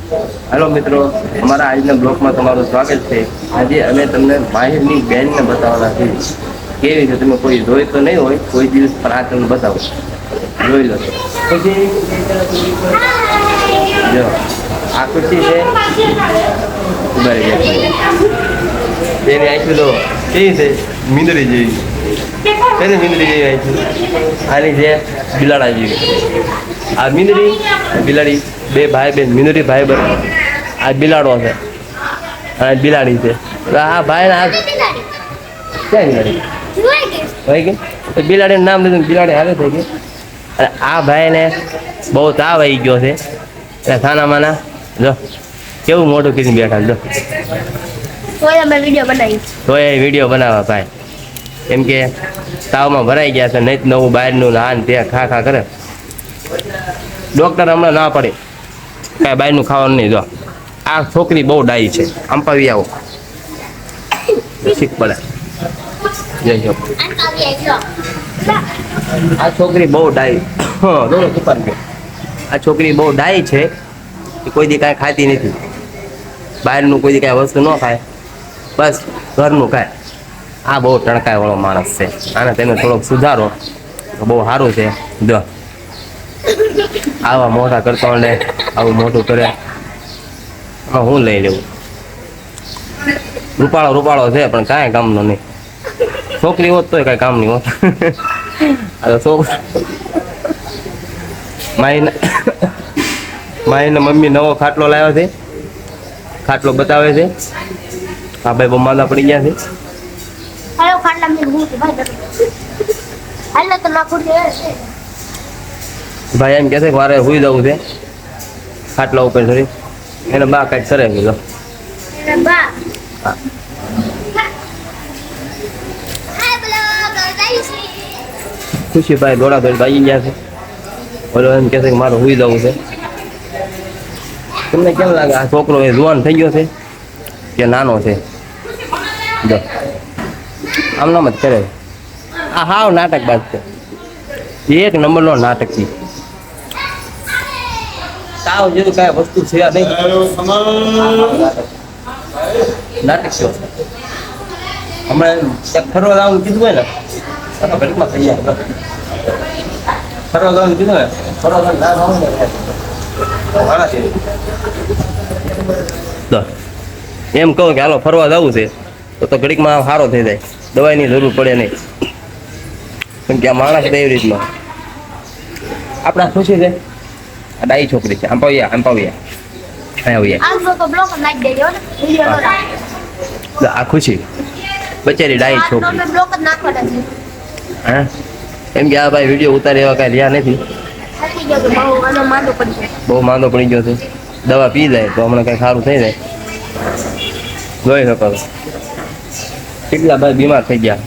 Hello મિત્રો, અમારા આજના બ્લોગમાં તમારું સ્વાગત છે. આજે અમે તમને માહિરની બેનને બતાવવાના છીએ. કેવી છે તમે કોઈ જોઈ તો નહીં હોય કોઈ દિવસ, પણ આ તમને બતાવો, જોઈ લો. પછી જો આ ખુશી છે, તેની આંખી તો કેવી છે, મીંદડી જેવી. કેની મીંદડી જેવી આંખી? આની છે બિલાડા જેવી. આ મીંદડી બિલાડી બે ભાઈ બેન. મીંદડી ભાઈ બન, આ બિલાડો છે અને બિલાડી છે. તો આ ભાઈ ને આ ક્યાં બિલાડી હોય ગઈ? બિલાડીનું નામ લીધું, બિલાડી હારે થઈ ગઈ. અને આ ભાઈને બહુ તાવ આવી ગયો છે એટલે ખાના માના જો કેવું મોટું કીધું બેઠા. જો તો એ વિડીયો બનાવવા ભાઈ, કેમ કે તાવમાં ભરાઈ ગયા છે. નહીં નવું બહારનું નાન તે ખા ખા કરે. ડૉક્ટર હમણાં ના પડે કાંઈ બહારનું ખાવાનું નહીં. જો આ છોકરી બહુ ડાઈ છે, આમ પાવી આવો શીખ પડે. જઈ આ છોકરી બહુ ડાઈ. આ છોકરી બહુ ડાઈ છે. એ કોઈ દી કાંઈ ખાતી નથી, બહારનું કોઈ દી કાંઈ વસ્તુ ન ખાય, બસ ઘરનું ખાય. આ બહુ ટણકાયવાળો માણસ છે. આને તેને થોડોક સુધારો તો બહુ સારું છે. જો આવા મોટા કરતો ને આવું મોટું કરે, આમાં હું લઈ લેવું. રૂપાળો છે પણ કાંઈ કામનો નહીં. છોકરી હોત તોય કાંઈ કામ નહીં હોત. માહીને મમ્મી નવો ખાટલો લાવ્યો છે, ખાટલો બતાવે છે. હા ભાઈ બહુ માંદા પડી ગયા છે. ભાઈ એમ કે છે કે મારે સુઈ જવું છે ખાટલા ઉપર ધરી. એને બા કાંઈક સરે ગયો. ખુશીભાઈ દોડા દોડી આવી ગયા છે. ઓલો એમ કે છે કે મારે સુઈ જવું છે. તમને કેમ લાગે આ છોકરો એ જુવાન થઈ ગયો છે કે નાનો છે? જો આમ નામ જ કરે. આ હાવ નાટક બાદ છે, એક નંબરનો નાટક છે. તાવ જેવું કાંઈ વસ્તુ છે નહીં. નાટક છે. હમણાં ક્યાંક ફરવા જવાનું કીધું હોય ને ઘડીમાં થઈ જાય. ફરવા જવાનું કીધું ને ફરવા જવાનું એમ કહું કે હાલો ફરવા જવું છે તો ઘડીકમાં સારો થઈ જાય, દવાઈની જરૂર પડે નહીં. કેમ કે આ માણસ એવી રીતનો આપણા ખુશી છે. આ ડાઈ છોકરી છે. આમ પાવ્યા આ ખુશી બચારી ડાઈ છોકરી. હા એમ કે આ ભાઈ વિડીયો ઉતારે એવા કાંઈ રહ્યા નથી. બહુ માંદો પડી ગયો છે. દવા પી જાય તો હમણાં કંઈ સારું થઈ જાય. જોઈ શકો કેટલા ભાઈ બીમાર થઈ ગયા.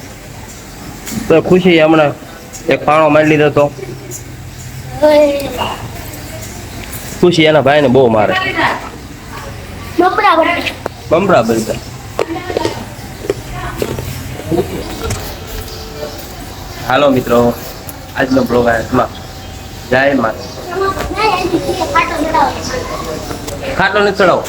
તો ખુશી હમણાં એક પાણો મારી લીધો તો ખુશી એના ભાઈને બહુ મારે. બમરા બનતા. હાલો મિત્રો, આજનો પ્રોગ્રામ જય માતા. ખાટલો નથી ચડાવો.